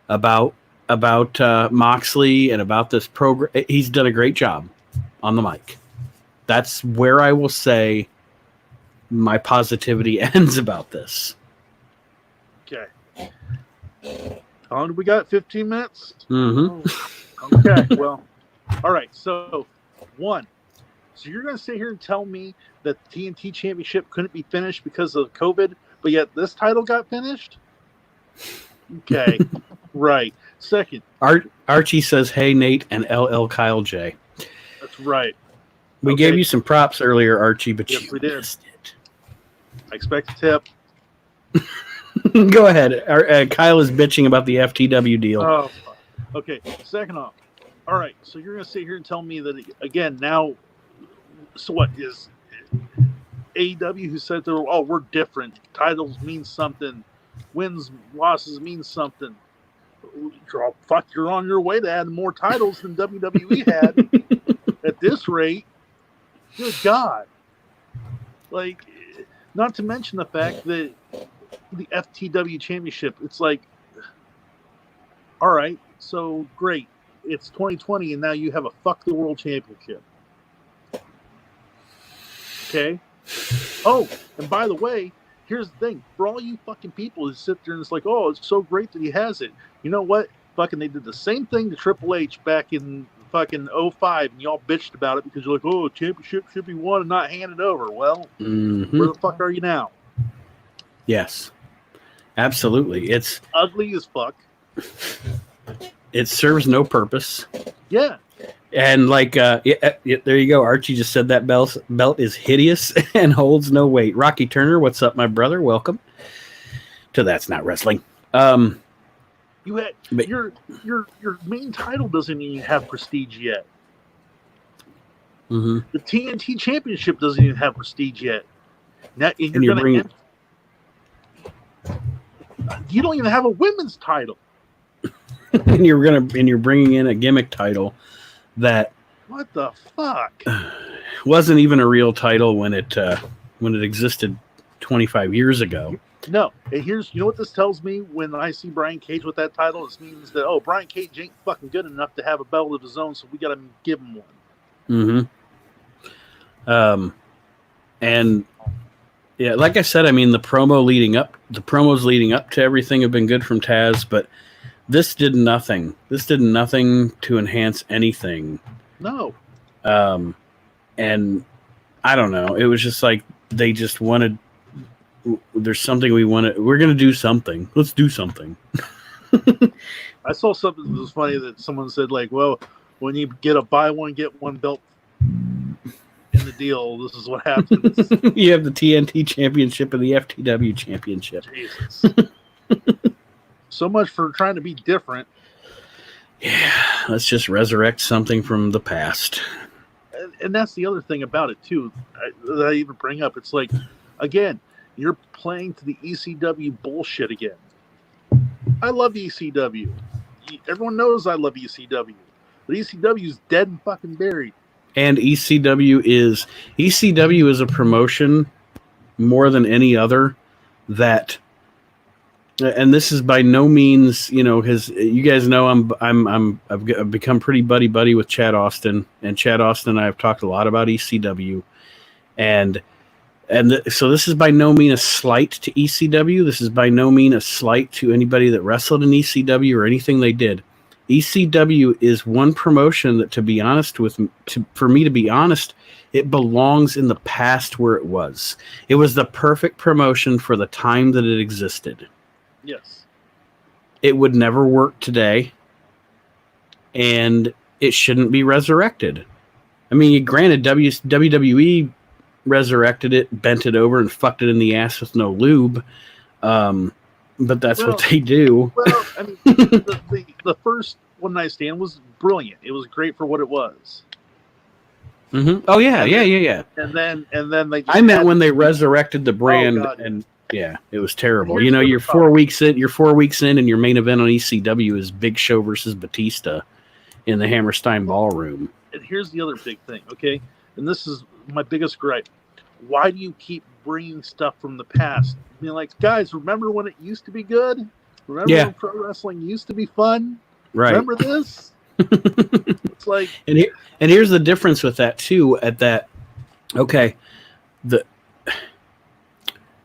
about Moxley and about this program. He's done a great job on the mic. That's where I will say my positivity ends about this.
Okay. How long do we got? 15 minutes?
Mm-hmm.
Okay, well, all right. So, so you're going to sit here and tell me that the TNT Championship couldn't be finished because of COVID, but yet this title got finished? Okay, right. Second,
Archie says, "Hey Nate and LL Kyle J."
that's right.
We
Okay.
gave you some props earlier, Archie, but
Yes,
you
we did.
missed
I expect a tip.
it. Go ahead. Kyle is bitching about the FTW deal.
Oh, fuck. Okay. Second off, all right. So you're going to sit here and tell me that again now. So what is AEW who said they're we're different. Titles mean something. Wins, losses mean something. You're on your way to add more titles than WWE had at this rate. Good God. Like, not to mention the fact that the FTW Championship, it's like, all right, so great. It's 2020 and now you have a fuck the world championship. Okay? Oh, and by the way, here's the thing. For all you fucking people who sit there and it's like, oh, it's so great that he has it. You know what? Fucking they did the same thing to Triple H back in fucking 05 and y'all bitched about it because you're like, oh, championship should be won and not handed over. Well, where the fuck are you now?
Yes. Absolutely. It's
Ugly as fuck.
It serves no purpose.
Yeah.
And like, there you go. Archie just said that belt is hideous and holds no weight. Rocky Turner, what's up, my brother? Welcome to That's Not Wrestling.
You had your main title doesn't even have prestige yet.
Mm-hmm.
The TNT Championship doesn't even have prestige yet. Now, and
you're bringing.
You don't even have a women's title.
and you're bringing in a gimmick title that
what the fuck
wasn't even a real title when it existed 25 years ago.
No, and you know what this tells me when I see Brian Cage with that title? This means that Brian Cage ain't fucking good enough to have a belt of his own, so we got to give him one.
Mm-hmm. And yeah, like I said, I mean the promos leading up to everything have been good from Taz, but this did nothing. This did nothing to enhance anything.
No.
And I don't know. It was just like they just wanted. There's something we want to. We're gonna do something. Let's do something.
I saw something that was funny that someone said, like, well, when you get a buy one get one belt in the deal, this is what happens.
You have the TNT Championship and the FTW Championship.
Jesus. So much for trying to be different.
Yeah, let's just resurrect something from the past.
And that's the other thing about it too. That I even bring up. It's like, again, you're playing to the ECW bullshit again. I love ECW. Everyone knows I love ECW. But ECW is dead and fucking buried.
And ECW is a promotion more than any other that, and this is by no means, because you guys know I've become pretty buddy with Chad Austin, and Chad Austin and I have talked a lot about ECW, so this is by no means a slight to ECW. This is by no means a slight to anybody that wrestled in ECW or anything they did. ECW is one promotion that, for me to be honest, it belongs in the past where it was. It was the perfect promotion for the time that it existed.
Yes.
It would never work today, and it shouldn't be resurrected. I mean, granted, WWE resurrected it, bent it over, and fucked it in the ass with no lube. But that's what they do.
Well, I mean, the first One Night Stand was brilliant. It was great for what it was.
Mm-hmm. Oh yeah, yeah.
And then they. Just
I meant when they resurrected the brand,
God,
and yeah, it was terrible.
Here's
You're 4 weeks in. You're 4 weeks in, and your main event on ECW is Big Show versus Batista in the Hammerstein Ballroom.
And here's the other big thing, okay? And this is my biggest gripe. Why do you keep bringing stuff from the past? I mean, like, guys, remember when it used to be good? Remember when pro wrestling used to be fun?
Right.
Remember this? It's like,
and here's the difference with that too. At that, okay, and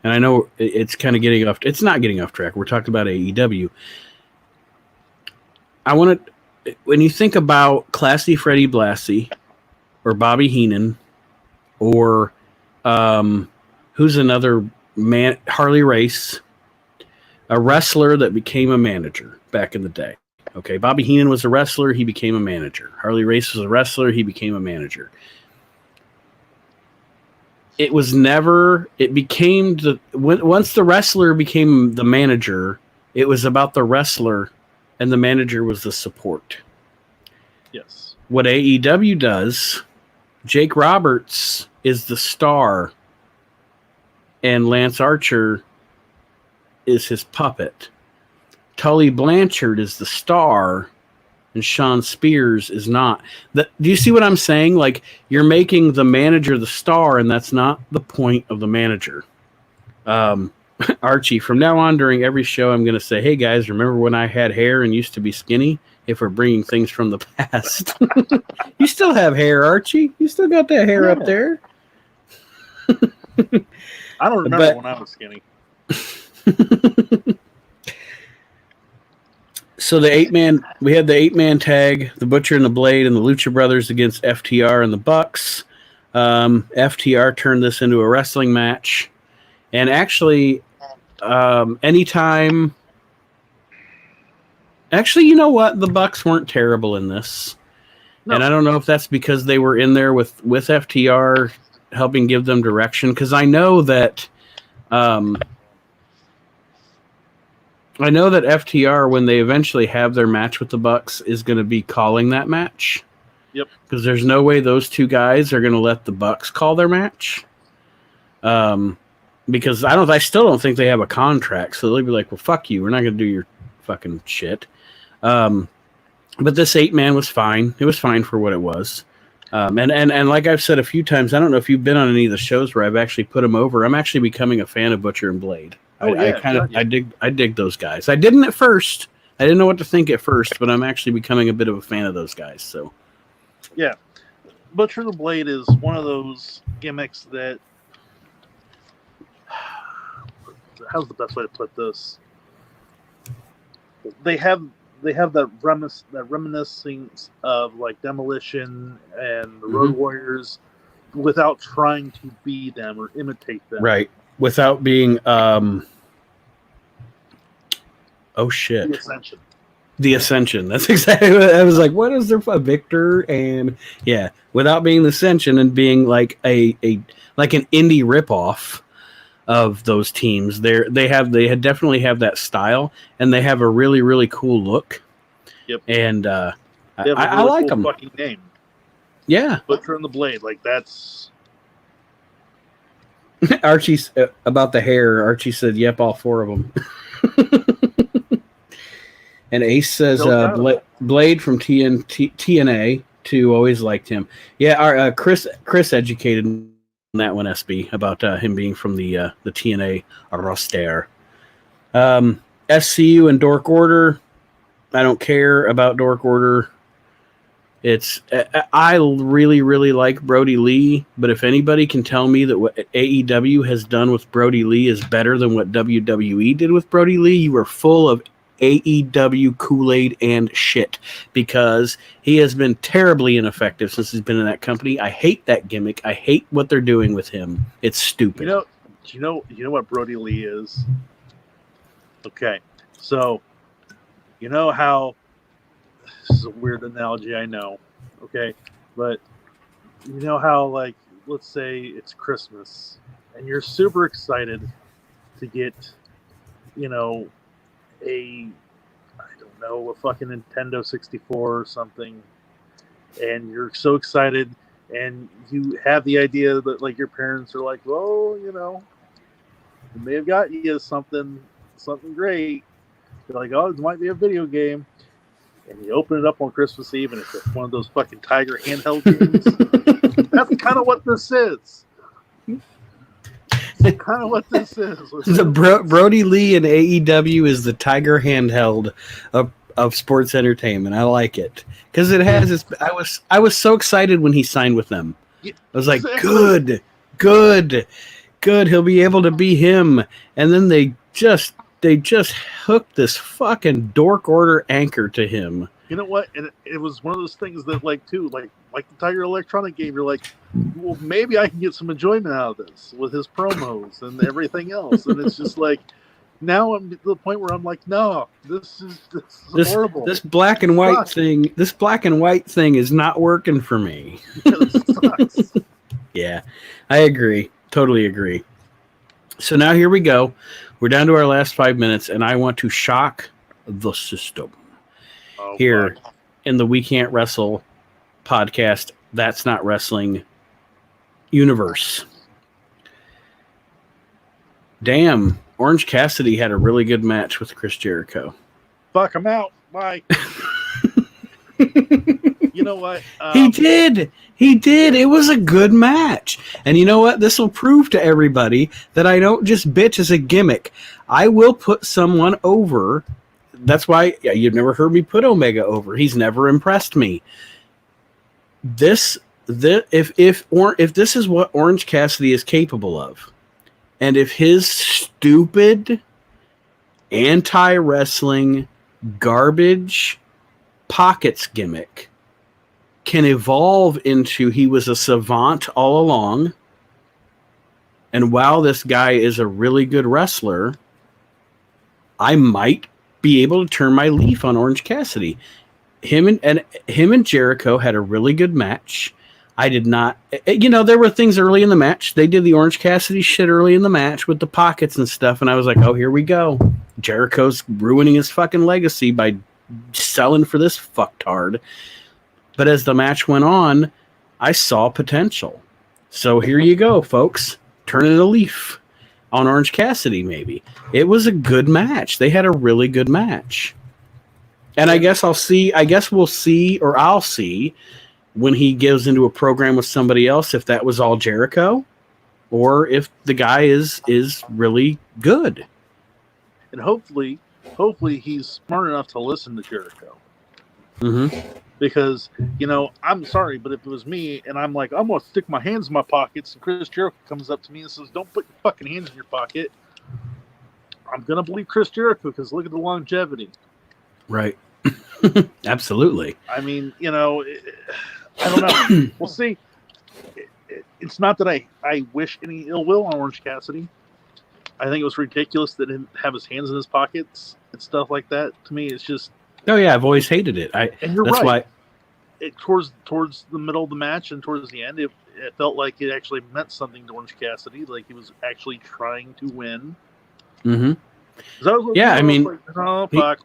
I know it's kind of getting off. It's not getting off track. We're talking about AEW. I want to, when you think about Classy Freddie Blassie or Bobby Heenan or who's another man, Harley Race, a wrestler that became a manager back in the day. Okay, Bobby Heenan was a wrestler, he became a manager. Harley Race was a wrestler, he became a manager. It was never, it became, once the wrestler became the manager, it was about the wrestler and the manager was the support.
yes.
What AEW does, Jake Roberts is the star and Lance Archer is his puppet. Tully Blanchard is the star and Sean Spears is not. Do you see what I'm saying? Like, you're making the manager the star, and that's not the point of the manager. Archie, from now on during every show, I'm going to say, hey, guys, remember when I had hair and used to be skinny? If we're bringing things from the past. You still have hair, Archie. You still got that hair up there.
I don't remember when I was skinny.
So we had the 8-man tag, the Butcher and the Blade and the Lucha Brothers against FTR and the Bucks. FTR turned this into a wrestling match. And actually, anytime... Actually, you know what? The Bucks weren't terrible in this. No. And I don't know if that's because they were in there with FTR helping give them direction. Because I know that... FTR, when they eventually have their match with the Bucks, is going to be calling that match.
Yep.
Because there's no way those two guys are going to let the Bucks call their match. Because I still don't think they have a contract, so they'll be like, "Well, fuck you. We're not going to do your fucking shit." But this 8-man was fine. It was fine for what it was. And like I've said a few times, I don't know if you've been on any of the shows where I've actually put them over. I'm actually becoming a fan of Butcher and Blade. I dig those guys. I didn't at first. I didn't know what to think at first, but I'm actually becoming a bit of a fan of those guys. So,
yeah, Butcher and the Blade is one of those gimmicks that. How's the best way to put this? They have that reminiscence of like Demolition and the Road Warriors, without trying to be them or imitate them.
Right. Without being, oh shit. The Ascension. That's exactly what I was like. What is there for Victor? And yeah, without being the Ascension and being like like an indie ripoff of those teams. They definitely have that style, and they have a really, really cool look.
Yep.
And
I like them. Fucking name.
Yeah.
Butcher and the Blade. Like, that's.
Archie's about the hair. Archie said, "Yep, all 4 of them." And Ace says, "Blade from TNA too. Always liked him." Yeah, our Chris educated on that one. SB about him being from the TNA roster. SCU and Dork Order. I don't care about Dork Order. I really, really like Brody Lee, but if anybody can tell me that what AEW has done with Brody Lee is better than what WWE did with Brody Lee, you are full of AEW Kool-Aid and shit, because he has been terribly ineffective since he's been in that company. I hate that gimmick. I hate what they're doing with him. It's stupid.
You know what Brody Lee is? Okay, so you know how. This is a weird analogy, I know, okay? But you know how, like, let's say it's Christmas, and you're super excited to get, I don't know, a fucking Nintendo 64 or something, and you're so excited, and you have the idea that like your parents are like, well, you know, they may have got you something great. You're like, oh, it might be a video game, and you open it up on Christmas Eve, and it's one of those fucking Tiger handheld games. That's kind of what this is. Kind of what this is.
The Brody Lee in AEW is the Tiger handheld of sports entertainment. I like it because it has this. I was so excited when he signed with them. I was like, good. He'll be able to be him. And then they just hooked this fucking dork order anchor to him.
You know what? And it was one of those things that, like the Tiger Electronic game, you're like, well, maybe I can get some enjoyment out of this with his promos and everything else. And it's just like, now I'm at the point where I'm like, no, this is horrible.
This black and white thing is not working for me. Yeah, I agree. Totally agree. So now here we go. We're down to our last 5 minutes, and I want to shock the system. Here in the We Can't Wrestle podcast, That's Not Wrestling universe. Damn, Orange Cassidy had a really good match with Chris Jericho.
Fuck, I'm out. Bye. You know what?
He did. It was a good match. And you know what? This will prove to everybody that I don't just bitch as a gimmick. I will put someone over. That's why you've never heard me put Omega over. He's never impressed me. If this is what Orange Cassidy is capable of, and if his stupid anti-wrestling garbage pockets gimmick can evolve into he was a savant all along, and while this guy is a really good wrestler, I might be able to turn my leaf on Orange Cassidy. Him and Jericho had a really good match. I did not, there were things early in the match. They did the Orange Cassidy shit early in the match with the pockets and stuff, and I was like, oh, here we go. Jericho's ruining his fucking legacy by selling for this fucktard. But as the match went on, I saw potential. So here you go, folks. Turning a leaf on Orange Cassidy, maybe. It was a good match. They had a really good match. And I guess we'll see when he goes into a program with somebody else if that was all Jericho or if the guy is really good.
And hopefully he's smart enough to listen to Jericho.
Mm-hmm.
Because, I'm sorry, but if it was me and I'm like, I'm going to stick my hands in my pockets and Chris Jericho comes up to me and says, don't put your fucking hands in your pocket, I'm going to believe Chris Jericho because look at the longevity.
Right. Absolutely.
I mean, I don't know. We'll see. It's not that I wish any ill will on Orange Cassidy. I think it was ridiculous that he didn't have his hands in his pockets and stuff like that. To me, it's just...
Oh, yeah, I've always hated it.
And you're
that's
right.
Why...
Towards the middle of the match and towards the end, it felt like it actually meant something to Orange Cassidy, like he was actually trying to win.
Mm-hmm.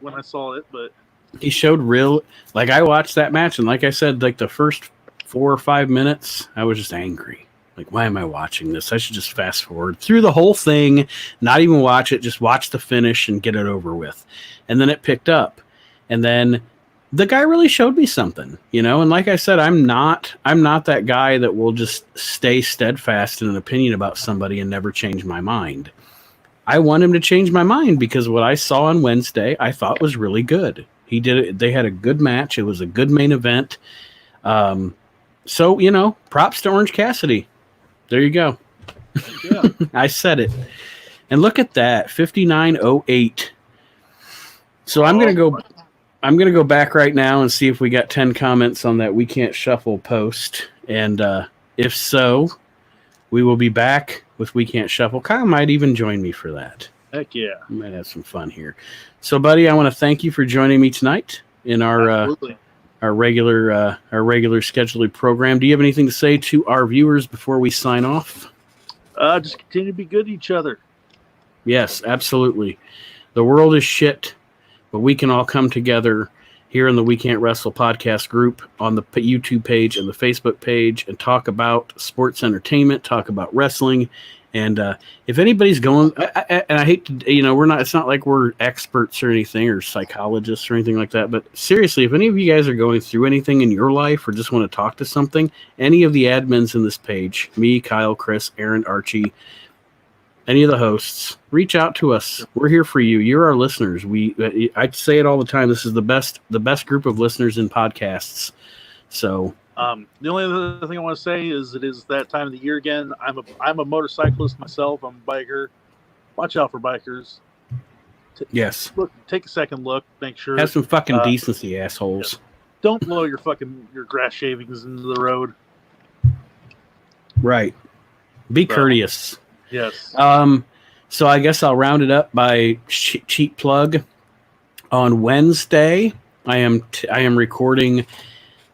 When I saw it, but...
He showed real... Like, I watched that match, and like I said, like the first 4 or 5 minutes, I was just angry. Like, why am I watching this? I should just fast forward through the whole thing, not even watch it, just watch the finish and get it over with. And then it picked up. And then the guy really showed me something, And like I said, I'm not that guy that will just stay steadfast in an opinion about somebody and never change my mind. I want him to change my mind because what I saw on Wednesday, I thought was really good. He did it. They had a good match. It was a good main event. So, props to Orange Cassidy. There you go.
Yeah.
I said it. And look at that, 5908. So I'm going to go back right now and see if we got 10 comments on that We Can't Shuffle post. And if so, we will be back with We Can't Shuffle. Kyle might even join me for that.
Heck yeah.
We might have some fun here. So, buddy, I want to thank you for joining me tonight in our regular scheduled program. Do you have anything to say to our viewers before we sign off?
Just continue to be good to each other.
Yes, absolutely. The world is shit. but we can all come together here in the We Can't Wrestle podcast group on the YouTube page and the Facebook page and talk about sports entertainment, talk about wrestling. And if anybody's going, and I hate to, we're not, it's not like we're experts or anything or psychologists or anything like that. But seriously, if any of you guys are going through anything in your life or just want to talk to something, any of the admins in this page, me, Kyle, Chris, Aaron, Archie, any of the hosts, reach out to us. We're here for you. You're our listeners. I say it all the time. This is the best group of listeners in podcasts. So.
The only other thing I want to say is it is that time of the year again. I'm a motorcyclist myself. I'm a biker. Watch out for bikers.
Yes.
Look, take a second look. Make sure.
Have some fucking decency, assholes.
Yeah. Don't blow your grass shavings into the road.
Right. Be courteous.
Yes.
So I guess I'll round it up by cheap plug. On Wednesday, I am recording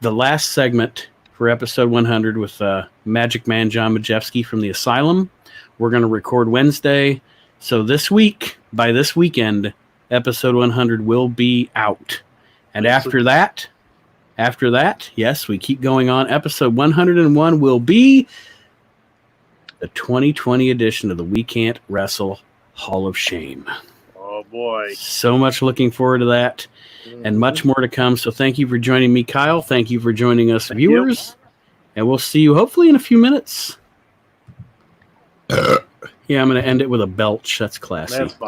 the last segment for episode 100 with Magic Man John Majewski from the Asylum. We're going to record Wednesday. So this week, by this weekend, episode 100 will be out. And after that, yes, we keep going on. Episode 101 will be the 2020 edition of the We Can't Wrestle Hall of Shame.
Oh, boy.
So much looking forward to that. And much more to come. So thank you for joining me, Kyle. Thank you for joining us, viewers. And we'll see you hopefully in a few minutes. Yeah, I'm going to end it with a belch. That's classy.
That's fine.